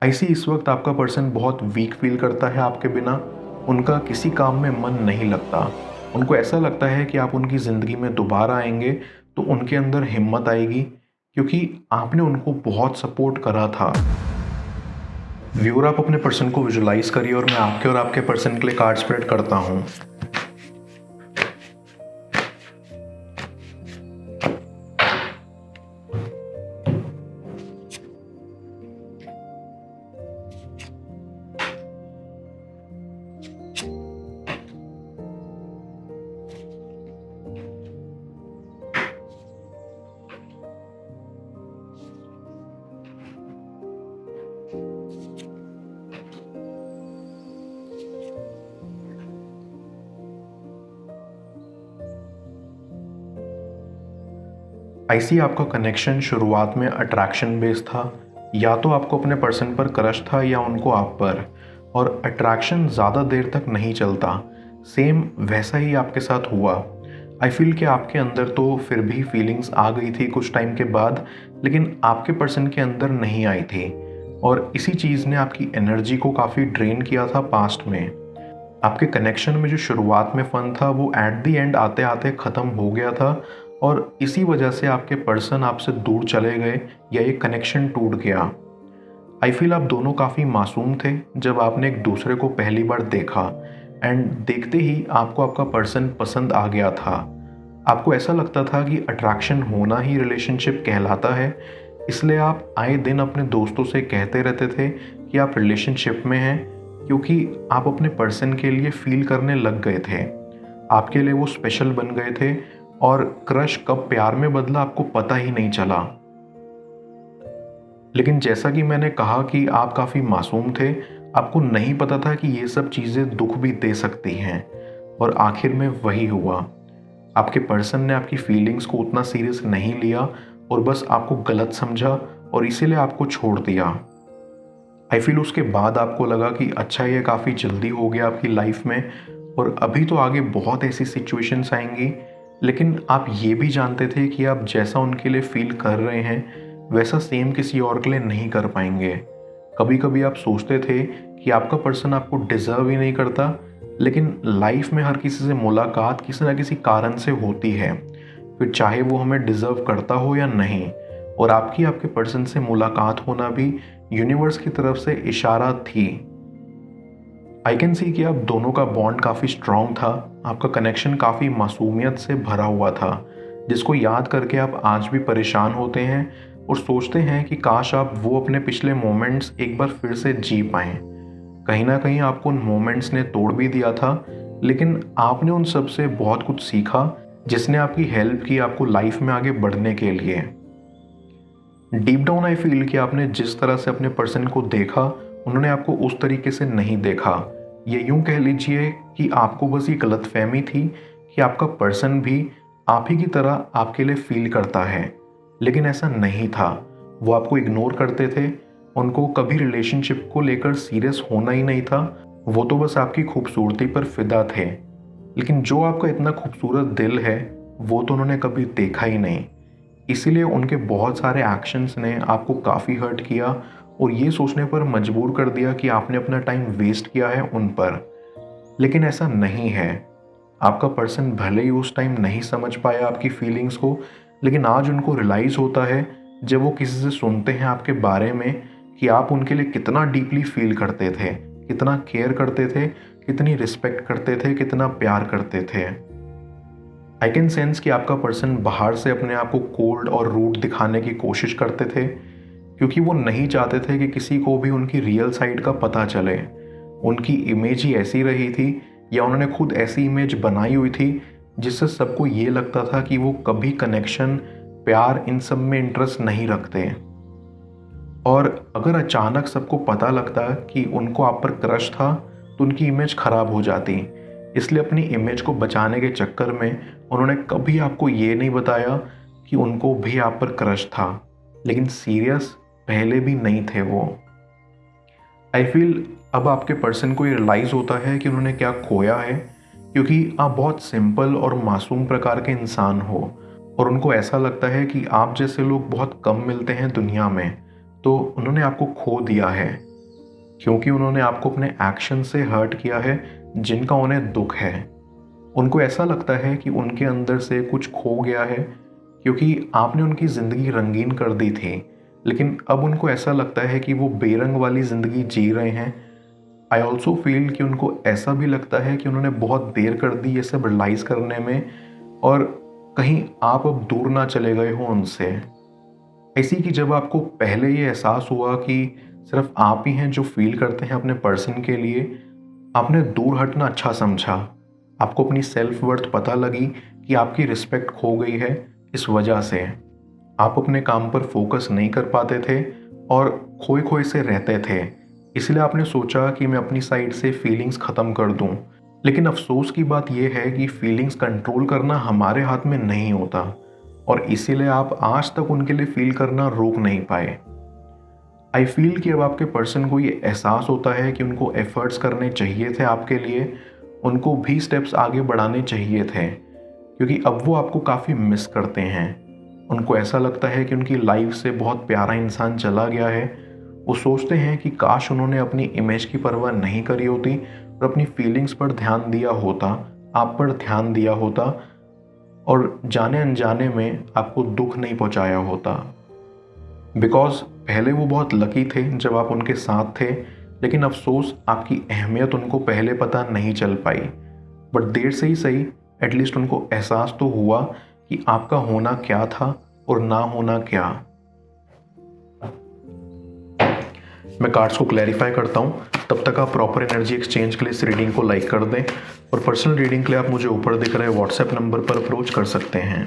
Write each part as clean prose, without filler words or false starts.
ऐसी इस वक्त आपका पर्सन बहुत वीक फील करता है आपके बिना। उनका किसी काम में मन नहीं लगता। उनको ऐसा लगता है कि आप उनकी ज़िंदगी में दोबारा आएंगे तो उनके अंदर हिम्मत आएगी, क्योंकि आपने उनको बहुत सपोर्ट करा था। व्यूअर, आप अपने पर्सन को विजुलाइज करिए और मैं आपके और आपके पर्सन के लिए कार्ड स्प्रेड करता हूँ। ऐसी आपका कनेक्शन शुरुआत में अट्रैक्शन बेस्ड था। या तो आपको अपने पर्सन पर क्रश था या उनको आप पर। और अट्रैक्शन ज़्यादा देर तक नहीं चलता। सेम वैसा ही आपके साथ हुआ। आई फील कि आपके अंदर तो फिर भी फीलिंग्स आ गई थी कुछ टाइम के बाद, लेकिन आपके पर्सन के अंदर नहीं आई थी। और इसी चीज़ ने आपकी एनर्जी को काफ़ी ड्रेन किया था पास्ट में। आपके कनेक्शन में जो शुरुआत में फन था वो एट द एंड आते आते ख़त्म हो गया था। और इसी वजह से आपके पर्सन आपसे दूर चले गए या ये कनेक्शन टूट गया। आई फील आप दोनों काफ़ी मासूम थे जब आपने एक दूसरे को पहली बार देखा, एंड देखते ही आपको आपका पर्सन पसंद आ गया था। आपको ऐसा लगता था कि अट्रैक्शन होना ही रिलेशनशिप कहलाता है, इसलिए आप आए दिन अपने दोस्तों से कहते रहते थे कि आप रिलेशनशिप में हैं, क्योंकि आप अपने पर्सन के लिए फील करने लग गए थे। आपके लिए वो स्पेशल बन गए थे और क्रश कब प्यार में बदला आपको पता ही नहीं चला। लेकिन जैसा कि मैंने कहा कि आप काफ़ी मासूम थे, आपको नहीं पता था कि ये सब चीज़ें दुख भी दे सकती हैं। और आखिर में वही हुआ। आपके पर्सन ने आपकी फीलिंग्स को उतना सीरियस नहीं लिया और बस आपको गलत समझा और इसीलिए आपको छोड़ दिया। आई फील उसके बाद आपको लगा कि अच्छा, ये काफ़ी जल्दी हो गया आपकी लाइफ में और अभी तो आगे बहुत ऐसी सिचुएशंस आएंगी। लेकिन आप ये भी जानते थे कि आप जैसा उनके लिए फील कर रहे हैं वैसा सेम किसी और के लिए नहीं कर पाएंगे। कभी कभी आप सोचते थे कि आपका पर्सन आपको डिज़र्व ही नहीं करता, लेकिन लाइफ में हर किसी से मुलाकात किसी ना किसी कारण से होती है, फिर चाहे वो हमें डिज़र्व करता हो या नहीं। और आपकी आपके पर्सन से मुलाकात होना भी यूनिवर्स की तरफ से इशारा थी। आई कैन सी कि आप दोनों का बॉन्ड काफ़ी स्ट्रॉन्ग था। आपका कनेक्शन काफ़ी मासूमियत से भरा हुआ था, जिसको याद करके आप आज भी परेशान होते हैं और सोचते हैं कि काश आप वो अपने पिछले मोमेंट्स एक बार फिर से जी पाएं। कहीं ना कहीं आपको उन मोमेंट्स ने तोड़ भी दिया था, लेकिन आपने उन सब से बहुत कुछ सीखा, जिसने आपकी हेल्प की आपको लाइफ में आगे बढ़ने के लिए। डीप डाउन आई फील कि आपने जिस तरह से अपने पर्सन को देखा, उन्होंने आपको उस तरीके से नहीं देखा। ये यूं कह लीजिए कि आपको बस ये गलतफहमी थी कि आपका पर्सन भी आप ही की तरह आपके लिए फील करता है, लेकिन ऐसा नहीं था। वो आपको इग्नोर करते थे। उनको कभी रिलेशनशिप को लेकर सीरियस होना ही नहीं था। वो तो बस आपकी खूबसूरती पर फिदा थे। लेकिन जो आपका इतना खूबसूरत दिल है वो तो उन्होंने कभी देखा ही नहीं। इसीलिए उनके बहुत सारे एक्शंस ने आपको काफ़ी हर्ट किया और ये सोचने पर मजबूर कर दिया कि आपने अपना टाइम वेस्ट किया है उन पर। लेकिन ऐसा नहीं है। आपका पर्सन भले ही उस टाइम नहीं समझ पाया आपकी फीलिंग्स को, लेकिन आज उनको रियलाइज़ होता है जब वो किसी से सुनते हैं आपके बारे में कि आप उनके लिए कितना डीपली फील करते थे, कितना केयर करते थे, कितनी रिस्पेक्ट करते थे, कितना प्यार करते थे। आई कैन सेंस कि आपका पर्सन बाहर से अपने आप को कोल्ड और रूड दिखाने की कोशिश करते थे, क्योंकि वो नहीं चाहते थे कि किसी को भी उनकी रियल साइड का पता चले। उनकी इमेज ही ऐसी रही थी, या उन्होंने खुद ऐसी इमेज बनाई हुई थी जिससे सबको ये लगता था कि वो कभी कनेक्शन, प्यार, इन सब में इंटरेस्ट नहीं रखते। और अगर अचानक सबको पता लगता कि उनको आप पर क्रश था तो उनकी इमेज खराब हो जाती। इसलिए अपनी इमेज को बचाने के चक्कर में उन्होंने कभी आपको ये नहीं बताया कि उनको भी आप पर क्रश था, लेकिन सीरियस पहले भी नहीं थे वो। आई फील अब आपके पर्सन को ये रियलाइज़ होता है कि उन्होंने क्या खोया है, क्योंकि आप बहुत सिंपल और मासूम प्रकार के इंसान हो और उनको ऐसा लगता है कि आप जैसे लोग बहुत कम मिलते हैं दुनिया में, तो उन्होंने आपको खो दिया है। क्योंकि उन्होंने आपको अपने एक्शन से हर्ट किया है जिनका उन्हें दुख है। उनको ऐसा लगता है कि उनके अंदर से कुछ खो गया है क्योंकि आपने उनकी ज़िंदगी रंगीन कर दी थी, लेकिन अब उनको ऐसा लगता है कि वो बेरंग वाली ज़िंदगी जी रहे हैं। आई ऑल्सो फील कि उनको ऐसा भी लगता है कि उन्होंने बहुत देर कर दी ये सब रियलाइज़ करने में, और कहीं आप अब दूर ना चले गए हो उनसे। ऐसी कि जब आपको पहले ये एहसास हुआ कि सिर्फ आप ही हैं जो फील करते हैं अपने पर्सन के लिए, आपने दूर हटना अच्छा समझा। आपको अपनी सेल्फ वर्थ पता लगी कि आपकी रिस्पेक्ट खो गई है इस वजह से। आप अपने काम पर फोकस नहीं कर पाते थे और खोए खोए से रहते थे, इसलिए आपने सोचा कि मैं अपनी साइड से फीलिंग्स ख़त्म कर दूं। लेकिन अफसोस की बात यह है कि फीलिंग्स कंट्रोल करना हमारे हाथ में नहीं होता, और इसीलिए आप आज तक उनके लिए फील करना रोक नहीं पाए। आई फील कि अब आपके पर्सन को ये एहसास होता है कि उनको एफर्ट्स करने चाहिए थे आपके लिए, उनको भी स्टेप्स आगे बढ़ाने चाहिए थे, क्योंकि अब वो आपको काफ़ी मिस करते हैं। उनको ऐसा लगता है कि उनकी लाइफ से बहुत प्यारा इंसान चला गया है। वो सोचते हैं कि काश उन्होंने अपनी इमेज की परवाह नहीं करी होती और अपनी फीलिंग्स पर ध्यान दिया होता, आप पर ध्यान दिया होता, और जाने अनजाने में आपको दुख नहीं पहुंचाया होता। बिकॉज पहले वो बहुत लकी थे जब आप उनके साथ थे, लेकिन अफसोस आपकी अहमियत उनको पहले पता नहीं चल पाई। बट देर से ही सही, एटलीस्ट उनको एहसास तो हुआ कि आपका होना क्या था और ना होना क्या। मैं कार्ड्स को क्लैरिफाई करता हूँ, तब तक आप प्रॉपर एनर्जी एक्सचेंज के लिए इस रीडिंग को लाइक कर दें, और पर्सनल रीडिंग के लिए आप मुझे ऊपर दिख रहे व्हाट्सएप नंबर पर अप्रोच कर सकते हैं।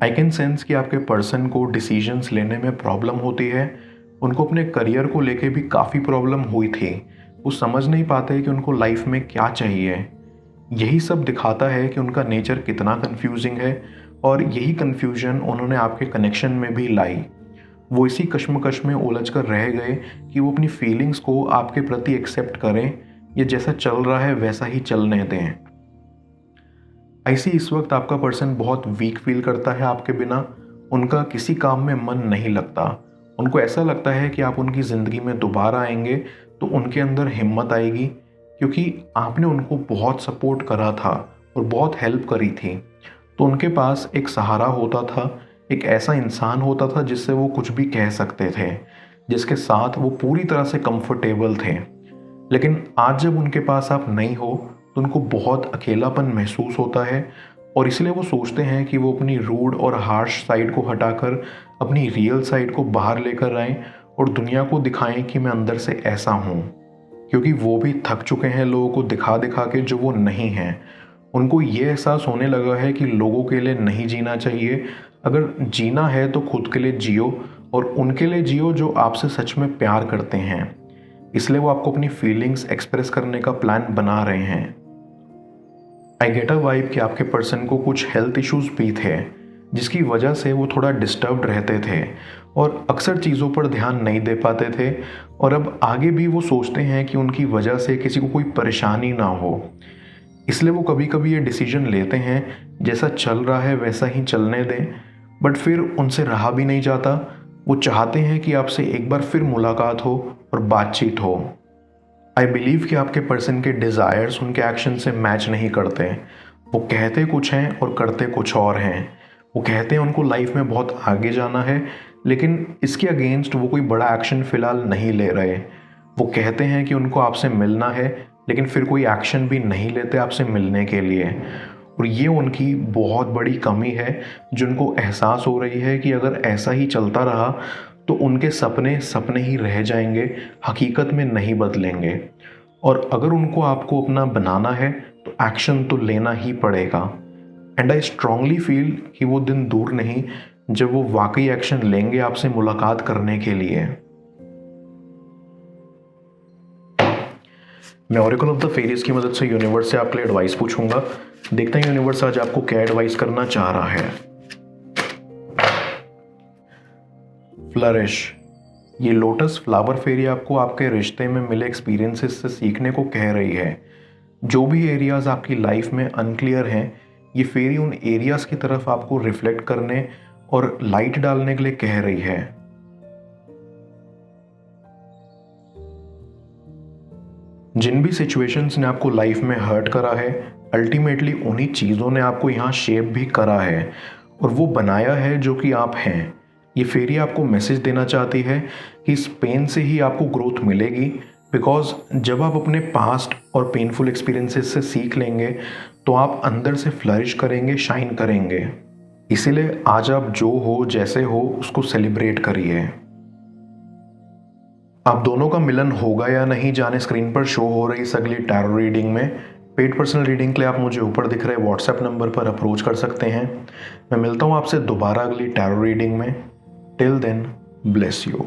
आई कैन सेंस कि आपके पर्सन को डिसीजंस लेने में प्रॉब्लम होती है। उनको अपने करियर को लेके भी काफ़ी प्रॉब्लम हुई थी। वो समझ नहीं पाते कि उनको लाइफ में क्या चाहिए। यही सब दिखाता है कि उनका नेचर कितना कंफ्यूजिंग है, और यही कंफ्यूजन उन्होंने आपके कनेक्शन में भी लाई। वो इसी कश्मकश में उलझ कर रह गए कि वो अपनी फीलिंग्स को आपके प्रति एक्सेप्ट करें, या जैसा चल रहा है वैसा ही चलने दें। ऐसी इस वक्त आपका पर्सन बहुत वीक फील करता है आपके बिना। उनका किसी काम में मन नहीं लगता। उनको ऐसा लगता है कि आप उनकी ज़िंदगी में दोबारा आएंगे तो उनके अंदर हिम्मत आएगी, क्योंकि आपने उनको बहुत सपोर्ट करा था और बहुत हेल्प करी थी। तो उनके पास एक सहारा होता था, एक ऐसा इंसान होता था जिससे वो कुछ भी कह सकते थे, जिसके साथ वो पूरी तरह से कंफर्टेबल थे। लेकिन आज जब उनके पास आप नहीं हो तो उनको बहुत अकेलापन महसूस होता है, और इसलिए वो सोचते हैं कि वो अपनी रूड और हार्श साइड को हटाकर अपनी रियल साइड को बाहर लेकर आएं और दुनिया को दिखाएं कि मैं अंदर से ऐसा हूँ। क्योंकि वो भी थक चुके हैं लोगों को दिखा दिखा के जो वो नहीं हैं। उनको ये एहसास होने लगा है कि लोगों के लिए नहीं जीना चाहिए। अगर जीना है तो खुद के लिए जियो, और उनके लिए जियो जो आपसे सच में प्यार करते हैं। इसलिए वो आपको अपनी फीलिंग्स एक्सप्रेस करने का प्लान बना रहे हैं। आई गेट अ वाइब कि आपके पर्सन को कुछ हेल्थ इश्यूज भी थे, जिसकी वजह से वो थोड़ा डिस्टर्ब्ड रहते थे और अक्सर चीज़ों पर ध्यान नहीं दे पाते थे, और अब आगे भी वो सोचते हैं कि उनकी वजह से किसी को कोई परेशानी ना हो। इसलिए वो कभी कभी ये डिसीजन लेते हैं जैसा चल रहा है वैसा ही चलने दें, बट फिर उनसे रहा भी नहीं जाता। वो चाहते हैं कि आपसे एक बार फिर मुलाकात हो और बातचीत हो। आई बिलीव कि आपके पर्सन के डिज़ायर्स उनके एक्शन से मैच नहीं करते। वो कहते कुछ हैं और करते कुछ और हैं। वो कहते हैं उनको लाइफ में बहुत आगे जाना है, लेकिन इसके अगेंस्ट वो कोई बड़ा एक्शन फ़िलहाल नहीं ले रहे। वो कहते हैं कि उनको आपसे मिलना है, लेकिन फिर कोई एक्शन भी नहीं लेते आपसे मिलने के लिए। और ये उनकी बहुत बड़ी कमी है, जो उनको एहसास हो रही है कि अगर ऐसा ही चलता रहा तो उनके सपने सपने ही रह जाएंगे, हकीकत में नहीं बदलेंगे। और अगर उनको आपको अपना बनाना है तो एक्शन तो लेना ही पड़ेगा। एंड आई स्ट्रांगली फील कि वो दिन दूर नहीं जब वो वाकई एक्शन लेंगे आपसे मुलाकात करने के लिए। मैं ऑरेकल ऑफ द फेरीज की मदद से यूनिवर्स से आपके लिए एडवाइस पूछूंगा। देखते हैं यूनिवर्स आज आपको क्या एडवाइस करना चाह रहा है। फ्लरिश। ये लोटस फ्लावर फेरी आपको आपके रिश्ते में मिले एक्सपीरियंसेस से सीखने को कह रही है। जो भी एरियाज आपकी लाइफ में अनक्लियर हैं, ये फेरी उन एरियाज की तरफ आपको रिफ्लेक्ट करने और लाइट डालने के लिए कह रही है। जिन भी सिचुएशंस ने आपको लाइफ में हर्ट करा है, अल्टीमेटली उन्हीं चीज़ों ने आपको यहाँ शेप भी करा है और वो बनाया है जो कि आप हैं। ये फेरी आपको मैसेज देना चाहती है कि इस पेन से ही आपको ग्रोथ मिलेगी, बिकॉज जब आप अपने पास्ट और पेनफुल एक्सपीरियंसेस से सीख लेंगे तो आप अंदर से फ्लरिश करेंगे, शाइन करेंगे। इसीलिए आज आप जो हो, जैसे हो, उसको सेलिब्रेट करिए। आप दोनों का मिलन होगा या नहीं, जाने स्क्रीन पर शो हो रही इस अगली टैरो रीडिंग में। पेड पर्सनल रीडिंग के लिए आप मुझे ऊपर दिख रहे व्हाट्सएप नंबर पर अप्रोच कर सकते हैं। मैं मिलता हूँ आपसे दोबारा अगली टैरो रीडिंग में। Till then, bless you.